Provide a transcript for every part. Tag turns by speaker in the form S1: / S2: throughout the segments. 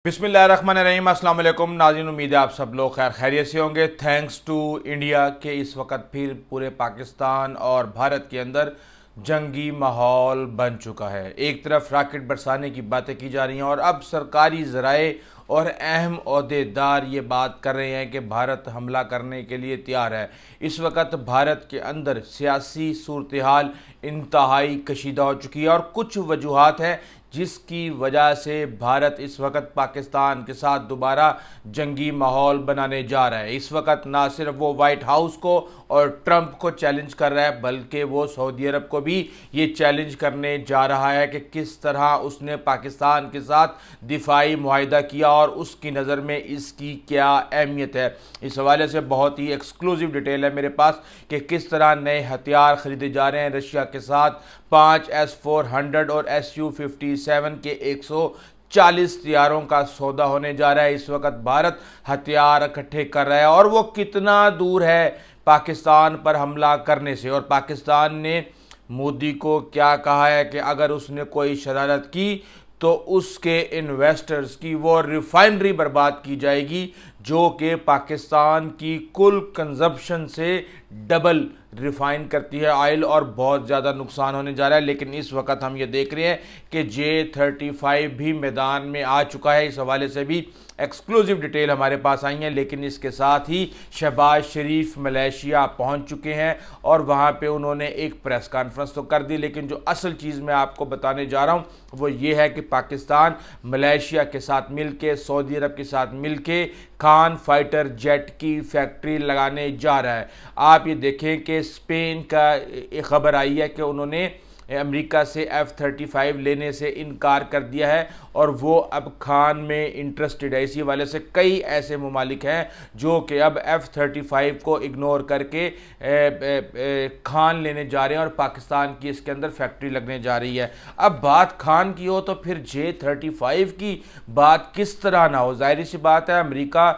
S1: बिस्मिल्लाहिर्रहमानिर्रहीम, अस्सलाम वालेकुम नाज़रीन। उम्मीद है आप सब लोग खैर खैरियत से होंगे। थैंक्स टू इंडिया के इस वक्त फिर पूरे पाकिस्तान और भारत के अंदर जंगी माहौल बन चुका है। एक तरफ रॉकेट बरसाने की बातें की जा रही हैं और अब सरकारी ज़राए और अहम ओहदेदार ये बात कर रहे हैं कि भारत हमला करने के लिए तैयार है। इस वक्त भारत के अंदर सियासी सूरत हाल इंतहाई कशीदा हो चुकी है और कुछ वजूहात हैं जिसकी वजह से भारत इस वक्त पाकिस्तान के साथ दोबारा जंगी माहौल बनाने जा रहा है। इस वक्त ना सिर्फ वो वाइट हाउस को और ट्रंप को चैलेंज कर रहा है, बल्कि वो सऊदी अरब को भी ये चैलेंज करने जा रहा है कि किस तरह उसने पाकिस्तान के साथ दिफाई मुआहिदा किया और उसकी नज़र में इसकी क्या अहमियत है। इस हवाले से बहुत ही एक्सक्लूसिव डिटेल है मेरे पास कि किस तरह नए हथियार खरीदे जा रहे हैं रशिया के साथ। 5 S-400 और Su-57 के 140 तैयारों का सौदा होने जा रहा है। इस वक्त भारत हथियार इकट्ठे कर रहा है और वो कितना दूर है पाकिस्तान पर हमला करने से। और पाकिस्तान ने मोदी को क्या कहा है कि अगर उसने कोई शरारत की तो उसके इन्वेस्टर्स की वो रिफाइनरी बर्बाद की जाएगी, जो कि पाकिस्तान की कुल कंजप्शन से डबल रिफाइन करती है ऑयल, और बहुत ज़्यादा नुकसान होने जा रहा है। लेकिन इस वक्त हम ये देख रहे हैं कि J-35 भी मैदान में आ चुका है। इस हवाले से भी एक्सक्लूसिव डिटेल हमारे पास आई है। लेकिन इसके साथ ही शहबाज शरीफ मलेशिया पहुंच चुके हैं और वहां पे उन्होंने एक प्रेस कॉन्फ्रेंस तो कर दी, लेकिन जो असल चीज़ मैं आपको बताने जा रहा हूं वो ये है कि पाकिस्तान मलेशिया के साथ मिलके, सऊदी अरब के साथ मिलके खान फाइटर जेट की फैक्ट्री लगाने जा रहा है। आप ये देखें कि स्पेन का एक खबर आई है कि उन्होंने अमेरिका से F-35 लेने से इनकार कर दिया है और वो अब खान में इंटरेस्टेड है। इसी वाले से कई ऐसे ममालिक हैं जो कि अब F-35 को इग्नोर करके खान लेने जा रहे हैं और पाकिस्तान की इसके अंदर फैक्ट्री लगने जा रही है। अब बात खान की हो तो फिर J-35 की बात किस तरह ना हो। जाहिर सी बात है अमेरिका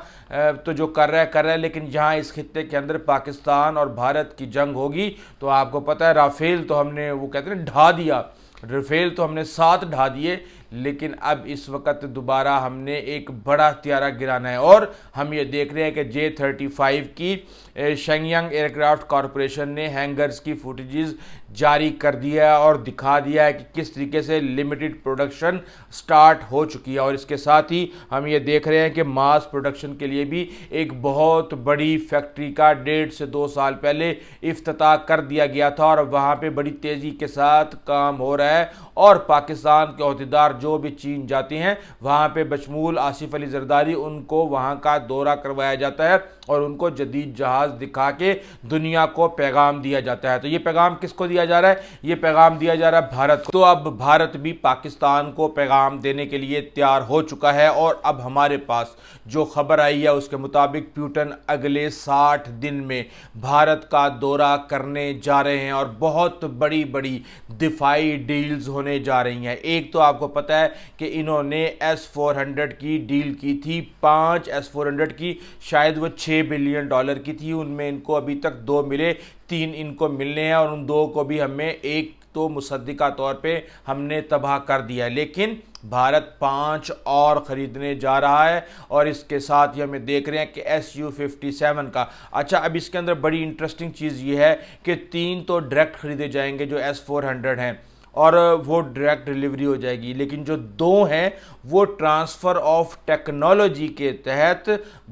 S1: तो जो कर रहा है, लेकिन जहाँ इस खित्ते के अंदर पाकिस्तान और भारत की जंग होगी तो आपको पता है राफेल तो हमने, वो कहते हैं ढा दिया, राफेल तो हमने 7 ढा दिए, लेकिन अब इस वक्त दोबारा हमने एक बड़ा हथियारा गिराना है। और हम ये देख रहे हैं कि J-35 की शेंगयांग एयरक्राफ्ट कॉरपोरेशन ने हैंगर्स की फुटेजेस जारी कर दिया है और दिखा दिया है कि किस तरीके से लिमिटेड प्रोडक्शन स्टार्ट हो चुकी है। और इसके साथ ही हम ये देख रहे हैं कि मास प्रोडक्शन के लिए भी एक बहुत बड़ी फैक्ट्री का 1.5 से 2 साल पहले इफ्तिताह कर दिया गया था और वहाँ पे बड़ी तेज़ी के साथ काम हो रहा है। और पाकिस्तान के अहदेदार जो भी चीन जाते हैं वहाँ पे बशमूल आसिफ अली जरदारी, उनको वहाँ का दौरा करवाया जाता है और उनको जदीद जहाज़ दिखा के दुनिया को पैगाम दिया जाता है। तो ये पैगाम किसको दिया जा रहा है? ये पैगाम दिया जा रहा है भारत को। तो अब भारत भी पाकिस्तान को पैगाम देने के लिए तैयार हो चुका है और अब हमारे पास जो खबर आई है उसके मुताबिक पुतिन अगले 60 दिन में भारत का दौरा करने जा रहे हैं और बहुत बड़ी बड़ी दिफाई डील्स होने जा रही हैं। एक तो आपको पता है कि इन्होंने S-400 की डील की थी, 5 S-400 की, शायद वो $6 बिलियन की थी। उनमें इनको अभी तक 2 मिले, 3 इनको मिलने हैं और उन 2 को भी हमें एक तो मुसद्दिका तौर पे हमने तबाह कर दिया है। लेकिन भारत 5 और ख़रीदने जा रहा है और इसके साथ ही हमें देख रहे हैं कि Su-57 का। अच्छा, अब इसके अंदर बड़ी इंटरेस्टिंग चीज़ ये है कि 3 तो डायरेक्ट ख़रीदे जाएंगे जो S-400 हैं और वो डायरेक्ट डिलीवरी हो जाएगी, लेकिन जो 2 हैं वो ट्रांसफ़र ऑफ टेक्नोलॉजी के तहत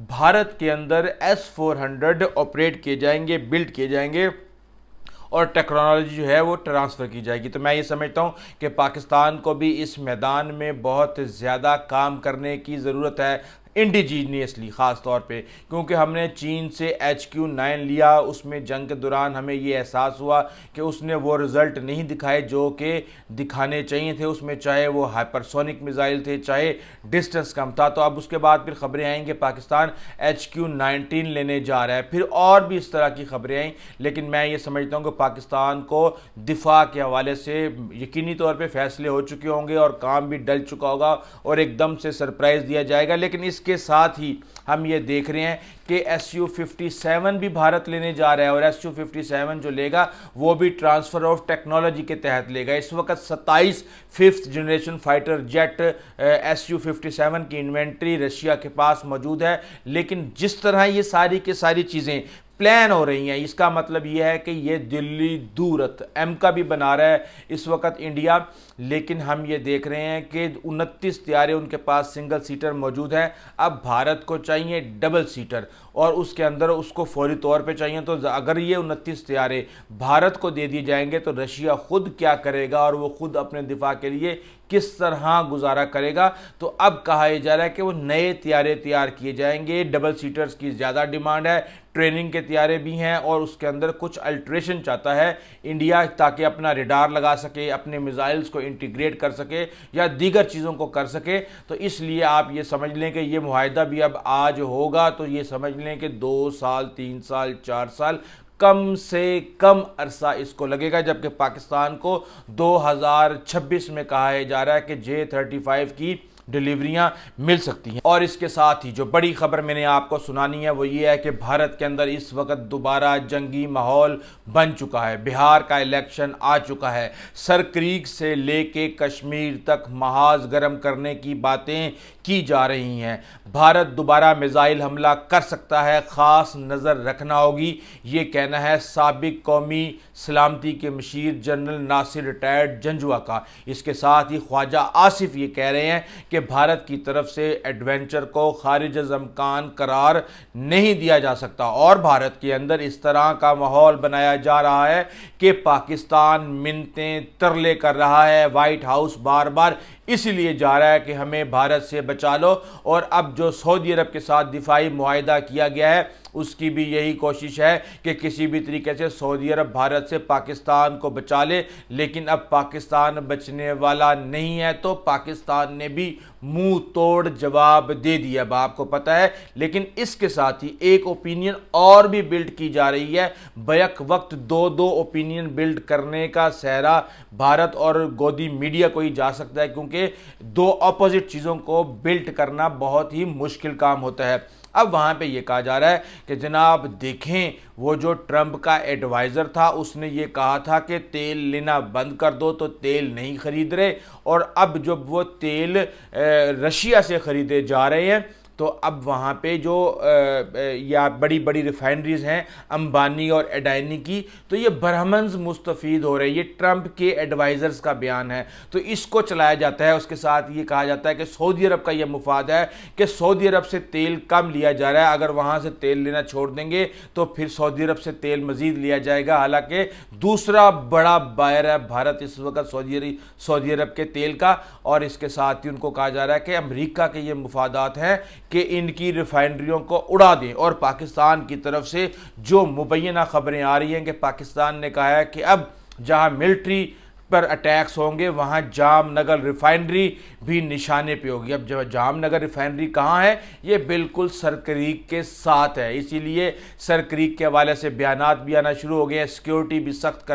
S1: भारत के अंदर S-400 ऑपरेट किए जाएंगे, बिल्ड किए जाएंगे और टेक्नोलॉजी जो है वो ट्रांसफ़र की जाएगी। तो मैं ये समझता हूँ कि पाकिस्तान को भी इस मैदान में बहुत ज़्यादा काम करने की ज़रूरत है, इंडिजीनियसली ख़ास तौर पे, क्योंकि हमने चीन से HQ-9 लिया। उसमें जंग के दौरान हमें ये एहसास हुआ कि उसने वो रिज़ल्ट नहीं दिखाए जो कि दिखाने चाहिए थे उसमें, चाहे वो हाइपरसोनिक मिसाइल थे, चाहे डिस्टेंस कम था। तो अब उसके बाद फिर ख़बरें आई कि पाकिस्तान HQ-19 लेने जा रहा है, फिर और भी इस तरह की ख़बरें आई। लेकिन मैं ये समझता हूँ कि पाकिस्तान को दिफा के हवाले से यकीनी तौर पर फैसले हो चुके होंगे और काम भी डल चुका होगा और एकदम से सरप्राइज़ दिया जाएगा। लेकिन इस इसके साथ ही हम ये देख रहे हैं कि Su-57 भी भारत लेने जा रहा है और Su-57 जो लेगा वो भी ट्रांसफ़र ऑफ टेक्नोलॉजी के तहत लेगा। इस वक्त 27 5th generation fighter jet Su-57 की इन्वेंट्री रशिया के पास मौजूद है। लेकिन जिस तरह ये सारी की सारी चीज़ें प्लान हो रही हैं, इसका मतलब यह है कि ये दिल्ली दूरत एम का भी बना रहा है इस वक्त इंडिया। लेकिन हम ये देख रहे हैं कि 29 तैयारे उनके पास सिंगल सीटर मौजूद हैं। अब भारत को चाहिए डबल सीटर और उसके अंदर उसको फौरी तौर पे चाहिए। तो अगर ये 29 तैयारे भारत को दे दिए जाएंगे तो रशिया खुद क्या करेगा और वो खुद अपने दिफा के लिए किस तरह गुजारा करेगा। तो अब कहा जा रहा है कि वो नए तैयारे तैयार किए जाएंगे। डबल सीटर्स की ज़्यादा डिमांड है, ट्रेनिंग के तैयारे भी हैं और उसके अंदर कुछ अल्ट्रेशन चाहता है इंडिया ताकि अपना रडार लगा सके, अपने मिसाइल्स को इंटीग्रेट कर सके या दीगर चीज़ों को कर सके। तो इसलिए आप ये समझ लें कि ये मुआहिदा भी अब आज होगा तो ये समझ लें कि 2 साल 3 साल 4 साल कम से कम अरसा इसको लगेगा। जबकि पाकिस्तान को 2026 में कहा जा रहा है कि J-35 की डिलीवरियां मिल सकती हैं। और इसके साथ ही जो बड़ी खबर मैंने आपको सुनानी है वो ये है कि भारत के अंदर इस वक्त दोबारा जंगी माहौल बन चुका है। बिहार का इलेक्शन आ चुका है। सरक्रीक से लेके कश्मीर तक महाज गर्म करने की बातें की जा रही हैं। भारत दोबारा मिसाइल हमला कर सकता है, खास नज़र रखना होगी, ये कहना है साबिक कौमी सलामती के मशीर जनरल नासिर रिटायर्ड जंजुआ का। इसके साथ ही ख्वाजा आसिफ ये कह रहे हैं कि भारत की तरफ से एडवेंचर को खारिज अज़-इम्कान करार नहीं दिया जा सकता और भारत के अंदर इस तरह का माहौल बनाया जा रहा है कि पाकिस्तान मिन्नतें तरले कर रहा है। वाइट हाउस बार बार इसलिए जा रहा है कि हमें भारत से बचा लो। और अब जो सऊदी अरब के साथ दिफाई मुआहिदा किया गया है उसकी भी यही कोशिश है कि किसी भी तरीके से सऊदी अरब भारत से पाकिस्तान को बचा ले। लेकिन अब पाकिस्तान बचने वाला नहीं है तो पाकिस्तान ने भी मुंह तोड़ जवाब दे दिया, अब आपको पता है। लेकिन इसके साथ ही एक ओपिनियन और भी बिल्ड की जा रही है। बैक वक्त दो ओपिनियन बिल्ड करने का सहरा भारत और गोदी मीडिया को ही जा सकता है, क्योंकि दो अपोजिट चीज़ों को बिल्ड करना बहुत ही मुश्किल काम होता है। अब वहाँ पे ये कहा जा रहा है कि जनाब देखें, वो जो ट्रंप का एडवाइज़र था उसने ये कहा था कि तेल लेना बंद कर दो, तो तेल नहीं खरीद रहे। और अब जब वो तेल रशिया से ख़रीदे जा रहे हैं तो अब वहाँ पे जो या बड़ी बड़ी रिफाइनरीज हैं अंबानी और एडानी की, तो ये बरहमन्स मुस्तफ़ीद हो रही है। ये ट्रंप के एडवाइज़र्स का बयान है तो इसको चलाया जाता है। उसके साथ ये कहा जाता है कि सऊदी अरब का ये मुफाद है कि सऊदी अरब से तेल कम लिया जा रहा है, अगर वहाँ से तेल लेना छोड़ देंगे तो फिर सऊदी अरब से तेल मज़ीद लिया जाएगा। हालांकि दूसरा बड़ा बायर है भारत इस वक्त सऊदी अरब के तेल का। और इसके साथ ही उनको कहा जा रहा है कि अमेरिका के ये मुफादात हैं कि इनकी रिफाइनरियों को उड़ा दें। और पाकिस्तान की तरफ से जो मुबैना खबरें आ रही हैं कि पाकिस्तान ने कहा है कि अब जहां मिलिट्री पर अटैक्स होंगे वहां जामनगर रिफाइनरी भी निशाने पे होगी। अब जब जामनगर रिफाइनरी कहाँ है, ये बिल्कुल सरक्रीक के साथ है, इसीलिए सरक्रीक के हवाले से बयानात भी आना शुरू हो गए हैं। सिक्योरिटी भी सख्त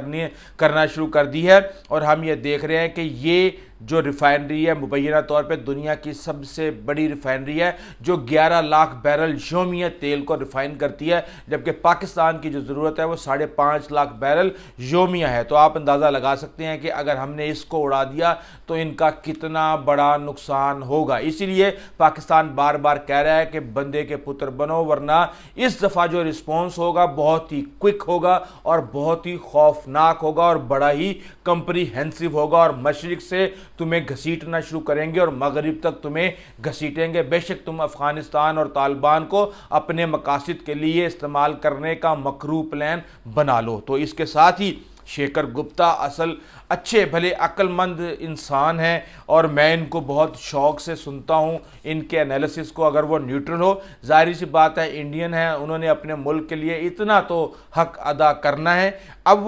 S1: करना शुरू कर दी है। और हम ये देख रहे हैं कि ये जो रिफाइनरी है मुबैना तौर पे दुनिया की सबसे बड़ी रिफाइनरी है जो 11 लाख बैरल योमिया तेल को रिफाइन करती है, जबकि पाकिस्तान की जो ज़रूरत है वो 5.5 लाख बैरल योमिया है। तो आप अंदाज़ा लगा सकते हैं कि अगर हमने इसको उड़ा दिया तो इनका कितना बड़ा नुकसान होगा। इसीलिए पाकिस्तान बार बार कह रहा है कि बंदे के पुत्र बनो, वरना इस दफ़ा जो रिस्पॉन्स होगा बहुत ही क्विक होगा और बहुत ही खौफनाक होगा और बड़ा ही कंप्रीहेंसिव होगा और मशरिक से तुम्हें घसीटना शुरू करेंगे और मगरिब तक तुम्हें घसीटेंगे। बेशक तुम अफगानिस्तान और तालिबान को अपने मकासद के लिए इस्तेमाल करने का मकरू प्लान बना लो। तो इसके साथ ही शेखर गुप्ता असल अच्छे भले अक्लमंद इंसान हैं और मैं इनको बहुत शौक़ से सुनता हूं, इनके एनालिसिस को, अगर वो न्यूट्रल हो। जाहिर सी बात है इंडियन है, उन्होंने अपने मुल्क के लिए इतना तो हक अदा करना है। अब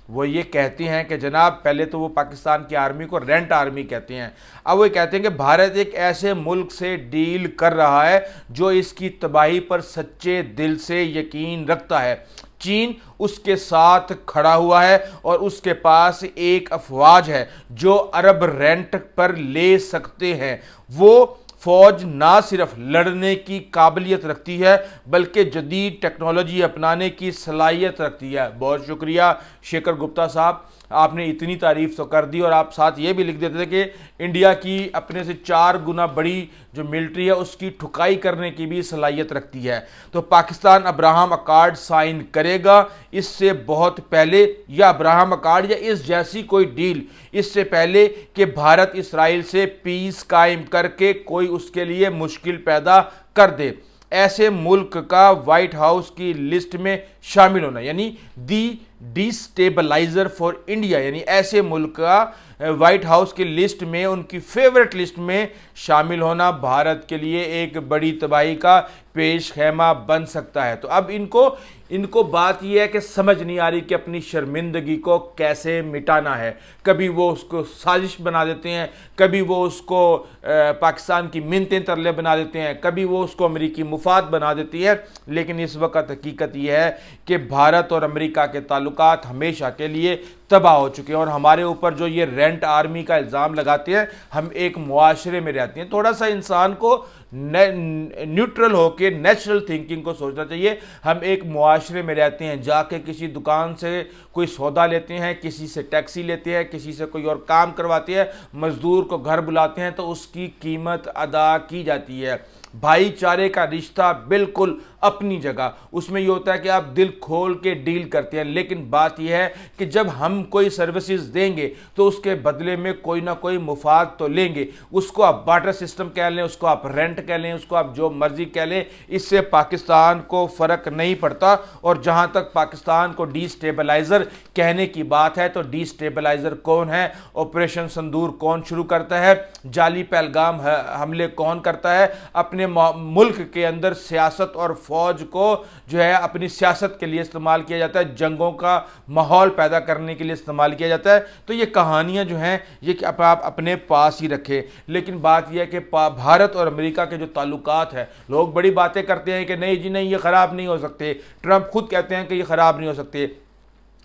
S1: वो ये कहते हैं कि जनाब पहले तो वो पाकिस्तान की आर्मी को रेंट आर्मी कहते हैं, अब वो कहते हैं कि भारत एक ऐसे मुल्क से डील कर रहा है जो इसकी तबाही पर सच्चे दिल से यकीन रखता है। चीन उसके साथ खड़ा हुआ है और उसके पास एक अफवाज है जो अरब रेंट पर ले सकते हैं। वो फौज ना सिर्फ लड़ने की काबिलियत रखती है बल्कि जदीद टेक्नोलॉजी अपनाने की सलाहियत रखती है। बहुत शुक्रिया शेखर गुप्ता साहब, आपने इतनी तारीफ तो कर दी और आप साथ ये भी लिख देते थे कि इंडिया की अपने से 4 गुना बड़ी जो मिलिट्री है उसकी ठुकाई करने की भी सलाहियत रखती है। तो पाकिस्तान अब्राहम अकॉर्ड साइन करेगा इससे बहुत पहले, या अब्राहम अकॉर्ड या इस जैसी कोई डील इससे पहले कि भारत इसराइल से पीस कायम करके कोई उसके लिए मुश्किल पैदा कर दे, ऐसे मुल्क का व्हाइट हाउस की लिस्ट में शामिल होना, यानी दी डिस्टेबलाइजर फॉर इंडिया, यानी ऐसे मुल्क का व्हाइट हाउस की लिस्ट में, उनकी फेवरेट लिस्ट में शामिल होना भारत के लिए एक बड़ी तबाही का पेश खेमा बन सकता है। तो अब इनको बात यह है कि समझ नहीं आ रही कि अपनी शर्मिंदगी को कैसे मिटाना है। कभी वो उसको साजिश बना देते हैं, कभी वो उसको पाकिस्तान की मिन्नतें तरले बना देते हैं, कभी वो उसको अमेरिकी मुफाद बना देती है। लेकिन इस वक्त हकीकत यह है कि भारत और अमेरिका के ताल्लुकात हमेशा के लिए तबाह हो चुके हैं। और हमारे ऊपर जो ये रेंट आर्मी का इल्ज़ाम लगाते हैं, हम एक मुआशरे में रहते हैं, थोड़ा सा इंसान को न्यूट्रल होके नेचुरल थिंकिंग को सोचना चाहिए। हम एक मुआशरे में रहते हैं, जाके किसी दुकान से कोई सौदा लेते हैं, किसी से टैक्सी लेते हैं, किसी से कोई और काम करवाते हैं, मजदूर को घर बुलाते हैं तो उसकी कीमत अदा की जाती है। भाईचारे का रिश्ता बिल्कुल अपनी जगह, उसमें यह होता है कि आप दिल खोल के डील करते हैं। लेकिन बात यह है कि जब हम कोई सर्विसेज देंगे तो उसके बदले में कोई ना कोई मुफाद तो लेंगे। उसको आप बार्टर सिस्टम कह लें, उसको आप रेंट कह लें, उसको आप जो मर्जी कह लें, इससे पाकिस्तान को फर्क नहीं पड़ता। और जहां तक पाकिस्तान को डिस्टेबलाइजर कहने की बात है, तो डिस्टेबलाइजर कौन है? ऑपरेशन संदूर कौन शुरू करता है? जाली पहलगाम हमले कौन करता है? अपने मुल्क के अंदर सियासत और फौज को जो है अपनी सियासत के लिए इस्तेमाल किया जाता है, जंगों का माहौल पैदा करने के लिए इस्तेमाल किया जाता है। तो ये कहानियां जो हैं ये आप अपने पास ही रखें। लेकिन बात यह है कि भारत और अमेरिका के जो ताल्लुकात है, लोग बड़ी बातें करते हैं कि नहीं जी नहीं, ये खराब नहीं हो सकते। ट्रंप खुद कहते हैं कि ये खराब नहीं हो सकते।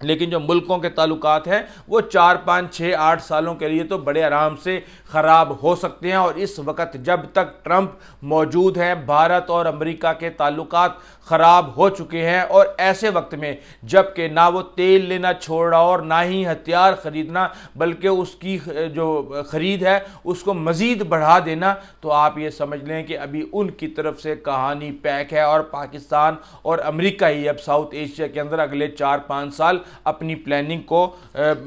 S1: लेकिन जो मुल्कों के ताल्लुकात हैं वो 4, 5, 6, 8 सालों के लिए तो बड़े आराम से ख़राब हो सकते हैं। और इस वक्त जब तक ट्रंप मौजूद हैं, भारत और अमेरिका के ताल्लुकात ख़राब हो चुके हैं। और ऐसे वक्त में जबकि ना वो तेल लेना छोड़ रहा और ना ही हथियार ख़रीदना, बल्कि उसकी जो ख़रीद है उसको मज़ीद बढ़ा देना, तो आप ये समझ लें कि अभी उनकी तरफ से कहानी पैक है। और पाकिस्तान और अमेरिका ही अब साउथ एशिया के अंदर अगले 4-5 साल अपनी प्लानिंग को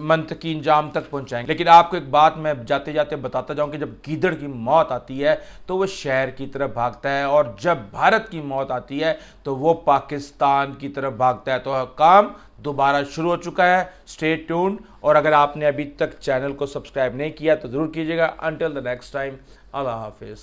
S1: मंतकी इंजाम तक पहुंचाएंगे। लेकिन आपको एक बात मैं जाते जाते बताता जाऊं कि जब गीदड़ की मौत आती है तो वो शहर की तरफ भागता है, और जब भारत की मौत आती है तो वो पाकिस्तान की तरफ भागता है। तो काम दोबारा शुरू हो चुका है। Stay tuned. और अगर आपने अभी तक चैनल को सब्सक्राइब नहीं किया तो जरूर कीजिएगा। Until the next time, Allah Hafiz.